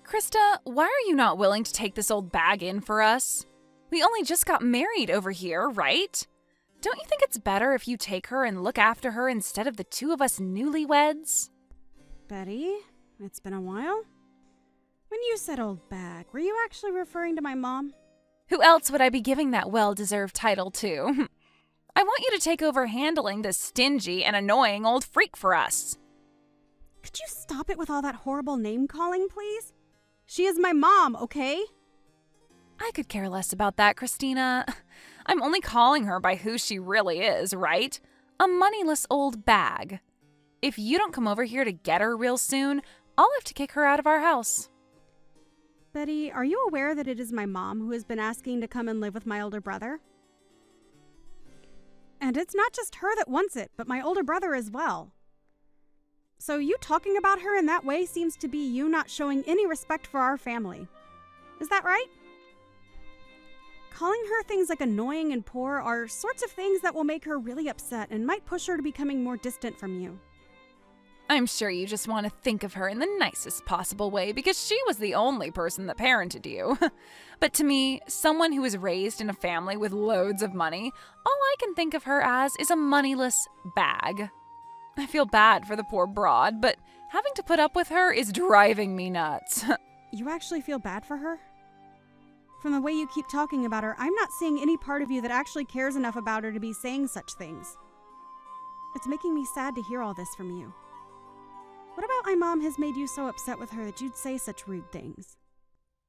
Krista, why are you not willing to take this old bag in for us? We only just got married over here, right? Don't you think it's better if you take her and look after her instead of the two of us newlyweds? Betty, it's been a while. When you said old bag, were you actually referring to my mom? Who else would I be giving that well-deserved title to? I want you to take over handling this stingy and annoying old freak for us. Could you stop it with all that horrible name-calling, please? She is my mom, okay? I could care less about that, Christina. I'm only calling her by who she really is, right? A moneyless old bag. If you don't come over here to get her real soon, I'll have to kick her out of our house. Betty, are you aware that it is my mom who has been asking to come and live with my older brother? And it's not just her that wants it, but my older brother as well. So you talking about her in that way seems to be you not showing any respect for our family. Is that right? Calling her things like annoying and poor are sorts of things that will make her really upset and might push her to becoming more distant from you. I'm sure you just want to think of her in the nicest possible way because she was the only person that parented you. But to me, someone who was raised in a family with loads of money, all I can think of her as is a moneyless bag. I feel bad for the poor broad, but having to put up with her is driving me nuts. You actually feel bad for her? From the way you keep talking about her, I'm not seeing any part of you that actually cares enough about her to be saying such things. It's making me sad to hear all this from you. What about my mom has made you so upset with her that you'd say such rude things?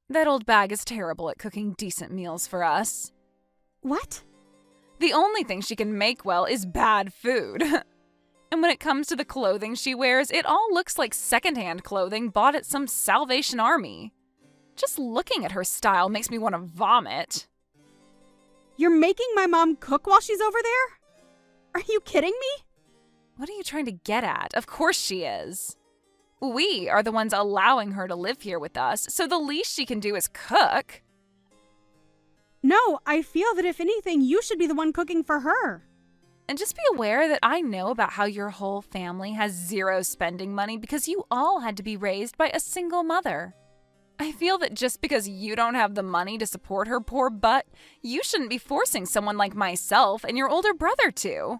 That old bag is terrible at cooking decent meals for us. What? The only thing she can make well is bad food. And when it comes to the clothing she wears, it all looks like secondhand clothing bought at some Salvation Army. Just looking at her style makes me want to vomit. You're making my mom cook while she's over there? Are you kidding me? What are you trying to get at? Of course she is. We are the ones allowing her to live here with us, so the least she can do is cook. No, I feel that if anything, you should be the one cooking for her. And just be aware that I know about how your whole family has zero spending money because you all had to be raised by a single mother. I feel that just because you don't have the money to support her poor butt, you shouldn't be forcing someone like myself and your older brother to.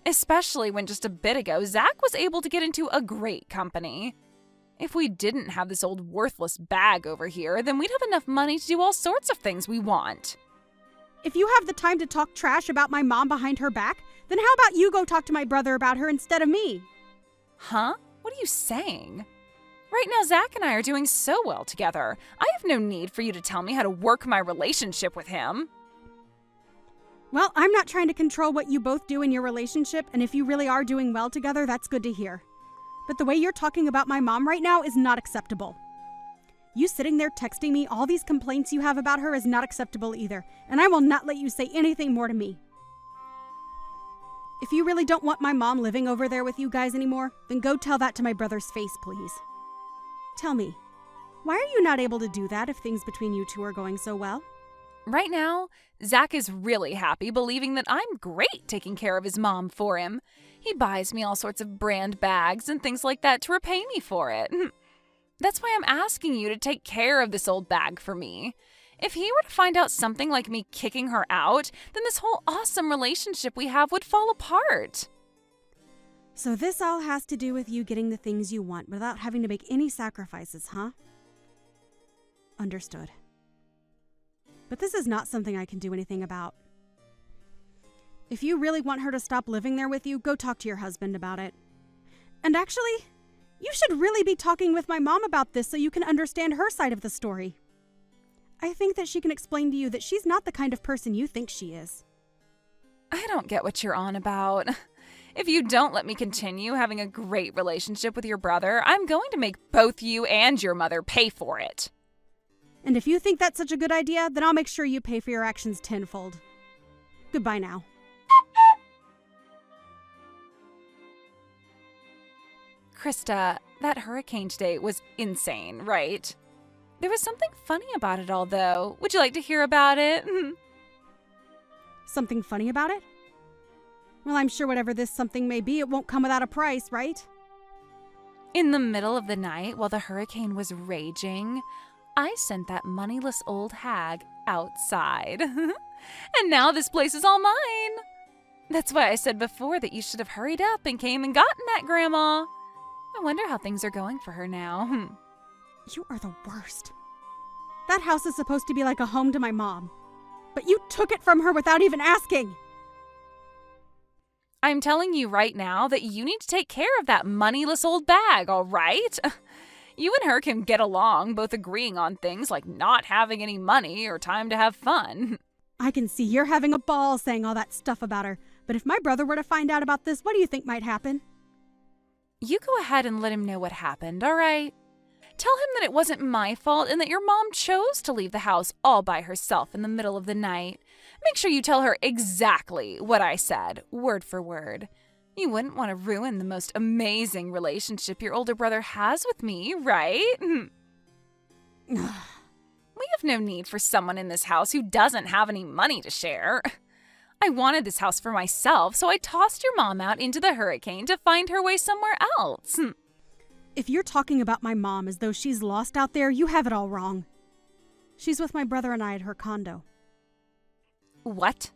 Especially when just a bit ago, Zach was able to get into a great company. If we didn't have this old worthless bag over here, then we'd have enough money to do all sorts of things we want. If you have the time to talk trash about my mom behind her back, then how about you go talk to my brother about her instead of me? Huh? What are you saying? Right now, Zach and I are doing so well together. I have no need for you to tell me how to work my relationship with him. Well, I'm not trying to control what you both do in your relationship, and if you really are doing well together, that's good to hear. But the way you're talking about my mom right now is not acceptable. You sitting there texting me all these complaints you have about her is not acceptable either, and I will not let you say anything more to me. If you really don't want my mom living over there with you guys anymore, then go tell that to my brother's face, please. Tell me, why are you not able to do that if things between you two are going so well? Right now, Zach is really happy, believing that I'm great taking care of his mom for him. He buys me all sorts of brand bags and things like that to repay me for it. That's why I'm asking you to take care of this old bag for me. If he were to find out something like me kicking her out, then this whole awesome relationship we have would fall apart. So this all has to do with you getting the things you want without having to make any sacrifices, huh? Understood. But this is not something I can do anything about. If you really want her to stop living there with you, go talk to your husband about it. And actually, you should really be talking with my mom about this so you can understand her side of the story. I think that she can explain to you that she's not the kind of person you think she is. I don't get what you're on about. If you don't let me continue having a great relationship with your brother, I'm going to make both you and your mother pay for it. And if you think that's such a good idea, then I'll make sure you pay for your actions tenfold. Goodbye now. Krista, that hurricane today was insane, right? There was something funny about it all, though. Would you like to hear about it? Something funny about it? Well, I'm sure whatever this something may be, it won't come without a price, right? In the middle of the night, while the hurricane was raging, I sent that moneyless old hag outside. And now this place is all mine. That's why I said before that you should have hurried up and came and gotten that grandma. I wonder how things are going for her now. You are the worst. That house is supposed to be like a home to my mom, but you took it from her without even asking. I'm telling you right now that you need to take care of that moneyless old bag, all right? You and her can get along, both agreeing on things like not having any money or time to have fun. I can see you're having a ball saying all that stuff about her, but if my brother were to find out about this, what do you think might happen? You go ahead and let him know what happened, all right? Tell him that it wasn't my fault and that your mom chose to leave the house all by herself in the middle of the night. Make sure you tell her exactly what I said, word for word. You wouldn't want to ruin the most amazing relationship your older brother has with me, right? We have no need for someone in this house who doesn't have any money to share. I wanted this house for myself, so I tossed your mom out into the hurricane to find her way somewhere else. If you're talking about my mom as though she's lost out there, you have it all wrong. She's with my brother and I at her condo. What?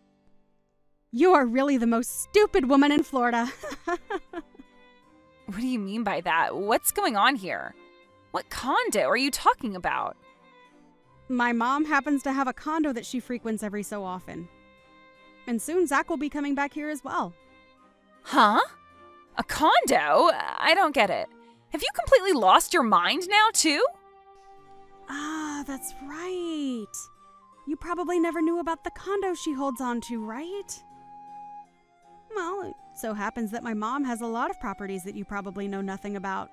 You are really the most stupid woman in Florida. What do you mean by that? What's going on here? What condo are you talking about? My mom happens to have a condo that she frequents every so often. And soon Zach will be coming back here as well. Huh? A condo? I don't get it. Have you completely lost your mind now, too? Ah, that's right. You probably never knew about the condo she holds on to, right? Well, it so happens that my mom has a lot of properties that you probably know nothing about.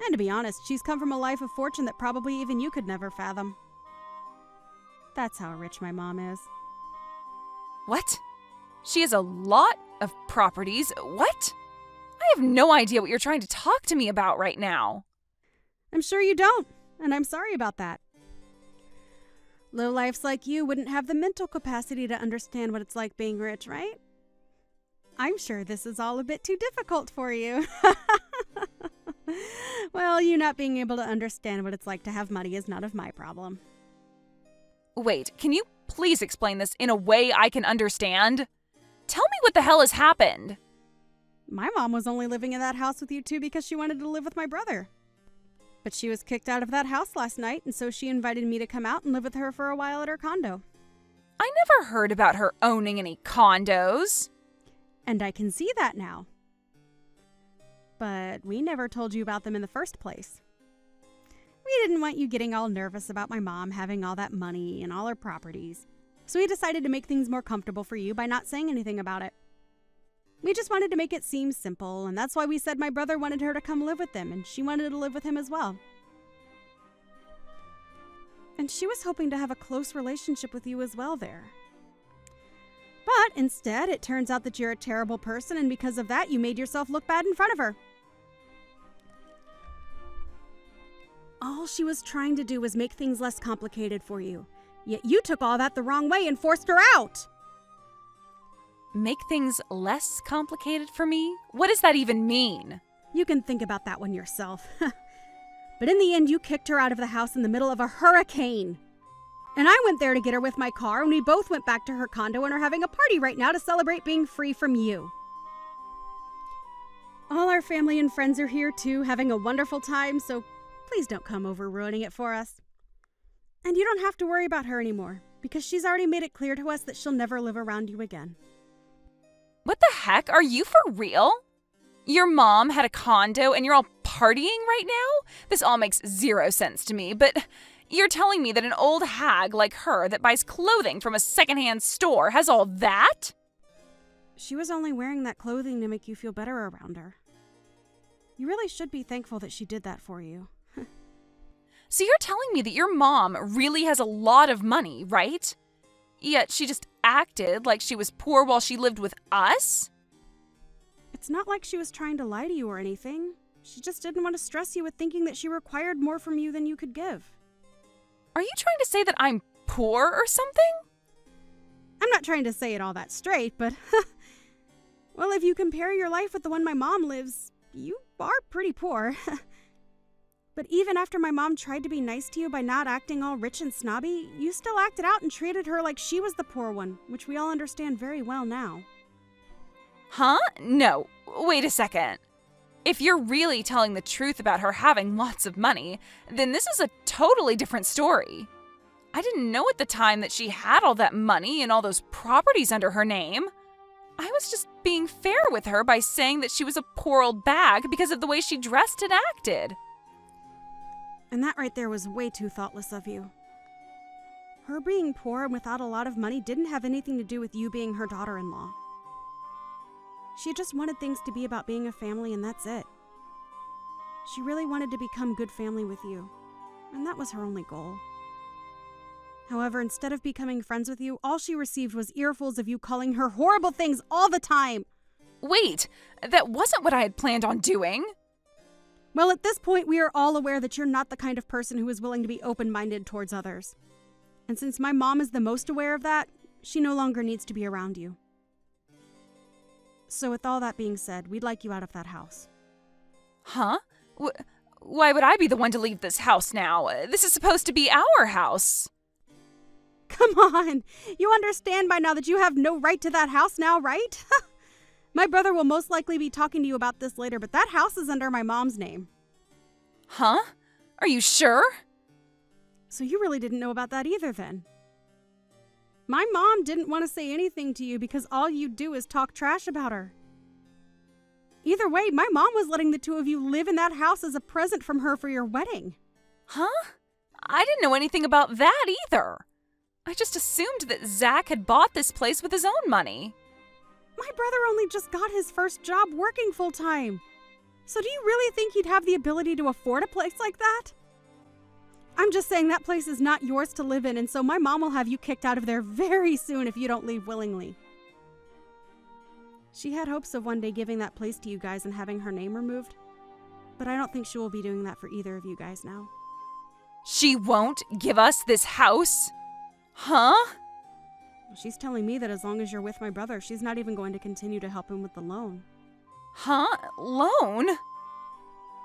And to be honest, she's come from a life of fortune that probably even you could never fathom. That's how rich my mom is. What? She has a lot of properties? What? I have no idea what you're trying to talk to me about right now. I'm sure you don't, and I'm sorry about that. Lowlifes like you wouldn't have the mental capacity to understand what it's like being rich, right? I'm sure this is all a bit too difficult for you. Well, you not being able to understand what it's like to have money is none of my problem. Wait, can you please explain this in a way I can understand? Tell me what the hell has happened. My mom was only living in that house with you two because she wanted to live with my brother. But she was kicked out of that house last night, and so she invited me to come out and live with her for a while at her condo. I never heard about her owning any condos. And I can see that now. But we never told you about them in the first place. We didn't want you getting all nervous about my mom having all that money and all her properties. So we decided to make things more comfortable for you by not saying anything about it. We just wanted to make it seem simple, and that's why we said my brother wanted her to come live with them, and she wanted to live with him as well. And she was hoping to have a close relationship with you as well there. But instead, it turns out that you're a terrible person, and because of that, you made yourself look bad in front of her. All she was trying to do was make things less complicated for you. Yet you took all that the wrong way and forced her out. Make things less complicated for me? What does that even mean? You can think about that one yourself. But in the end, you kicked her out of the house in the middle of a hurricane. And I went there to get her with my car, and we both went back to her condo and are having a party right now to celebrate being free from you. All our family and friends are here too, having a wonderful time, so please don't come over ruining it for us. And you don't have to worry about her anymore, because she's already made it clear to us that she'll never live around you again. What the heck? Are you for real? Your mom had a condo and you're all partying right now? This all makes zero sense to me, but you're telling me that an old hag like her that buys clothing from a secondhand store has all that? She was only wearing that clothing to make you feel better around her. You really should be thankful that she did that for you. So you're telling me that your mom really has a lot of money, right? Yet she just acted like she was poor while she lived with us? It's not like she was trying to lie to you or anything. She just didn't want to stress you with thinking that she required more from you than you could give. Are you trying to say that I'm poor or something? I'm not trying to say it all that straight, but well, if you compare your life with the one my mom lives, you are pretty poor. But even after my mom tried to be nice to you by not acting all rich and snobby, you still acted out and treated her like she was the poor one, which we all understand very well now. Huh? No. Wait a second. If you're really telling the truth about her having lots of money, then this is a totally different story. I didn't know at the time that she had all that money and all those properties under her name. I was just being fair with her by saying that she was a poor old bag because of the way she dressed and acted. And that right there was way too thoughtless of you. Her being poor and without a lot of money didn't have anything to do with you being her daughter-in-law. She just wanted things to be about being a family, and that's it. She really wanted to become good family with you, and that was her only goal. However, instead of becoming friends with you, all she received was earfuls of you calling her horrible things all the time. Wait, that wasn't what I had planned on doing. Well, at this point, we are all aware that you're not the kind of person who is willing to be open-minded towards others. And since my mom is the most aware of that, she no longer needs to be around you. So with all that being said, we'd like you out of that house. Huh? Why would I be the one to leave this house now? This is supposed to be our house. Come on! You understand by now that you have no right to that house now, right? My brother will most likely be talking to you about this later, but that house is under my mom's name. Huh? Are you sure? So you really didn't know about that either then. My mom didn't want to say anything to you because all you do is talk trash about her. Either way, my mom was letting the two of you live in that house as a present from her for your wedding. Huh? I didn't know anything about that either. I just assumed that Zach had bought this place with his own money. My brother only just got his first job working full-time. So do you really think he'd have the ability to afford a place like that? I'm just saying that place is not yours to live in, and so my mom will have you kicked out of there very soon if you don't leave willingly. She had hopes of one day giving that place to you guys and having her name removed, but I don't think she will be doing that for either of you guys now. She won't give us this house? Huh? She's telling me that as long as you're with my brother, she's not even going to continue to help him with the loan. Huh? Loan?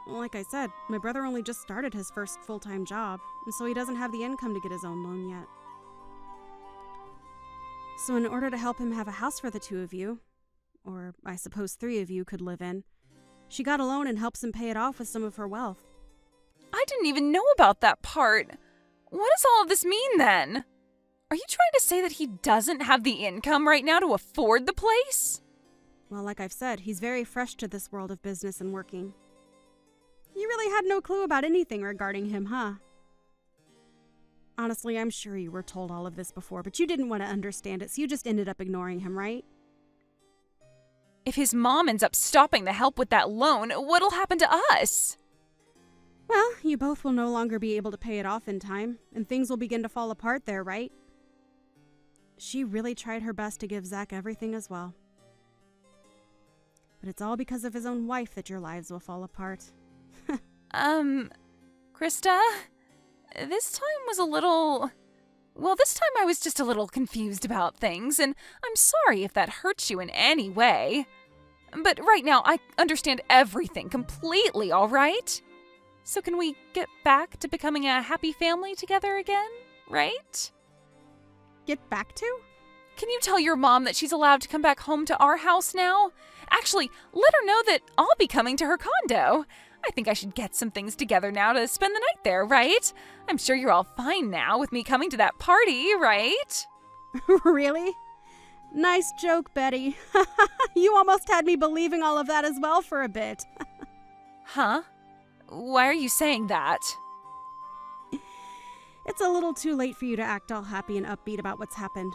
Well, like I said, my brother only just started his first full-time job, and so he doesn't have the income to get his own loan yet. So in order to help him have a house for the two of you, or I suppose three of you could live in, she got a loan and helps him pay it off with some of her wealth. I didn't even know about that part. What does all of this mean then? Are you trying to say that he doesn't have the income right now to afford the place? Well, like I've said, he's very fresh to this world of business and working. You really had no clue about anything regarding him, huh? Honestly, I'm sure you were told all of this before, but you didn't want to understand it, so you just ended up ignoring him, right? If his mom ends up stopping the help with that loan, what'll happen to us? Well, you both will no longer be able to pay it off in time, and things will begin to fall apart there, right? She really tried her best to give Zach everything as well. But it's all because of his own wife that your lives will fall apart. Krista? This time was a little... Well, this time I was just a little confused about things, and I'm sorry if that hurts you in any way. But right now, I understand everything completely, all right? So can we get back to becoming a happy family together again, right? Get back to? Can you tell your mom that she's allowed to come back home to our house now? Actually, let her know that I'll be coming to her condo. I think I should get some things together now to spend the night there, right? I'm sure you're all fine now with me coming to that party, right? Really? Nice joke, Betty. You almost had me believing all of that as well for a bit. Huh? Why are you saying that? It's a little too late for you to act all happy and upbeat about what's happened.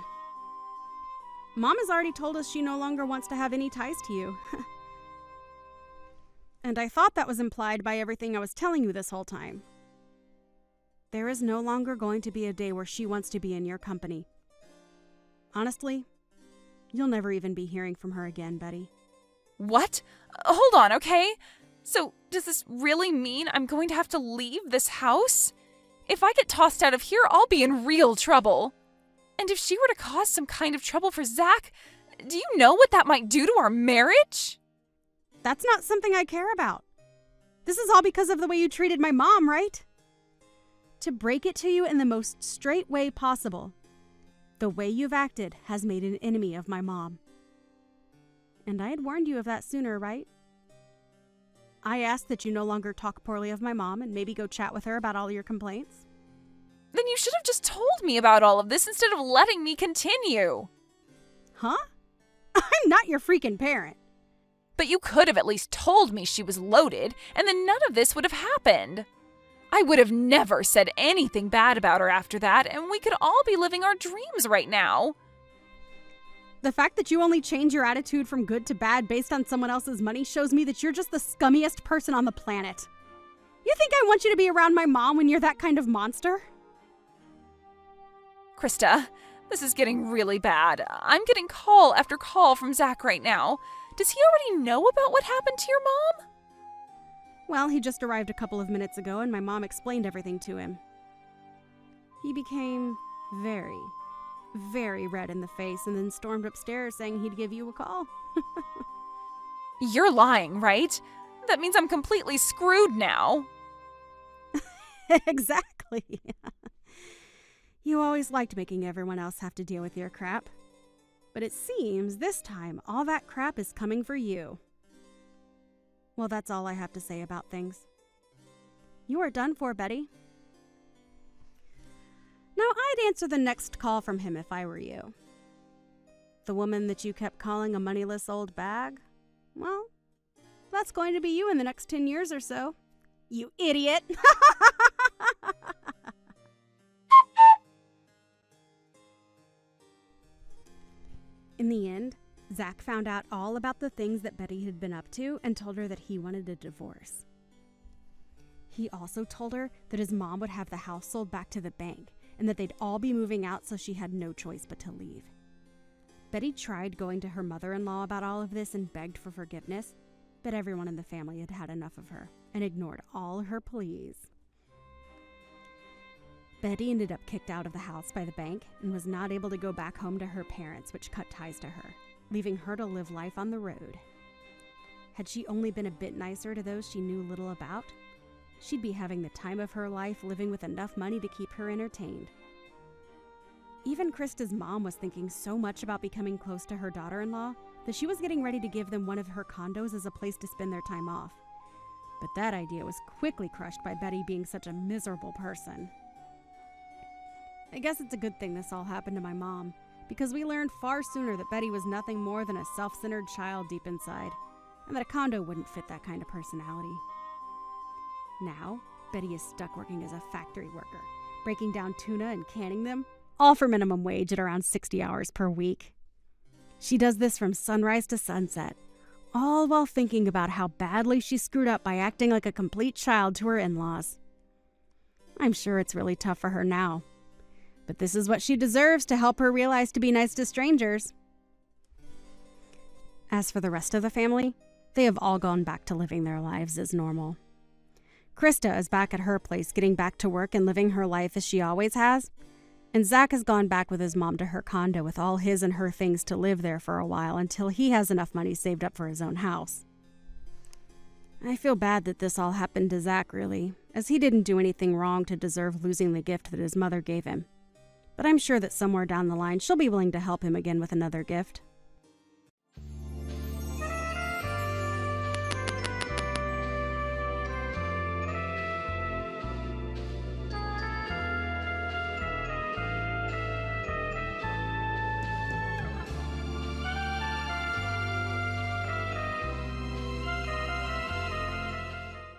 Mom has already told us she no longer wants to have any ties to you. And I thought that was implied by everything I was telling you this whole time. There is no longer going to be a day where she wants to be in your company. Honestly, you'll never even be hearing from her again, Betty. What? Hold on, okay? So, does this really mean I'm going to have to leave this house? If I get tossed out of here, I'll be in real trouble. And if she were to cause some kind of trouble for Zach, do you know what that might do to our marriage? That's not something I care about. This is all because of the way you treated my mom, right? To break it to you in the most straight way possible, the way you've acted has made an enemy of my mom. And I had warned you of that sooner, right? I asked that you no longer talk poorly of my mom and maybe go chat with her about all your complaints. Then you should have just told me about all of this instead of letting me continue. Huh? I'm not your freaking parent. But you could have at least told me she was loaded, and then none of this would have happened. I would have never said anything bad about her after that, and we could all be living our dreams right now. The fact that you only change your attitude from good to bad based on someone else's money shows me that you're just the scummiest person on the planet. You think I want you to be around my mom when you're that kind of monster? Krista, this is getting really bad. I'm getting call after call from Zach right now. Does he already know about what happened to your mom? Well, he just arrived a couple of minutes ago and my mom explained everything to him. He became very, very red in the face and then stormed upstairs saying he'd give you a call. You're lying, right? That means I'm completely screwed now. Exactly. You always liked making everyone else have to deal with your crap. But it seems this time all that crap is coming for you. Well, that's all I have to say about things. You are done for, Betty. Now, I'd answer the next call from him if I were you. The woman that you kept calling a moneyless old bag? Well, that's going to be you in the next 10 years or so. You idiot! In the end, Zach found out all about the things that Betty had been up to and told her that he wanted a divorce. He also told her that his mom would have the house sold back to the bank and that they'd all be moving out, so she had no choice but to leave. Betty tried going to her mother-in-law about all of this and begged for forgiveness, but everyone in the family had had enough of her and ignored all her pleas. Betty ended up kicked out of the house by the bank and was not able to go back home to her parents, which cut ties to her, leaving her to live life on the road. Had she only been a bit nicer to those she knew little about, she'd be having the time of her life living with enough money to keep her entertained. Even Krista's mom was thinking so much about becoming close to her daughter-in-law that she was getting ready to give them one of her condos as a place to spend their time off. But that idea was quickly crushed by Betty being such a miserable person. I guess it's a good thing this all happened to my mom, because we learned far sooner that Betty was nothing more than a self-centered child deep inside, and that a condo wouldn't fit that kind of personality. Now, Betty is stuck working as a factory worker, breaking down tuna and canning them, all for minimum wage at around 60 hours per week. She does this from sunrise to sunset, all while thinking about how badly she screwed up by acting like a complete child to her in-laws. I'm sure it's really tough for her now, but this is what she deserves to help her realize to be nice to strangers. As for the rest of the family, they have all gone back to living their lives as normal. Krista is back at her place getting back to work and living her life as she always has, and Zach has gone back with his mom to her condo with all his and her things to live there for a while until he has enough money saved up for his own house. I feel bad that this all happened to Zach, really, as he didn't do anything wrong to deserve losing the gift that his mother gave him. But I'm sure that somewhere down the line she'll be willing to help him again with another gift.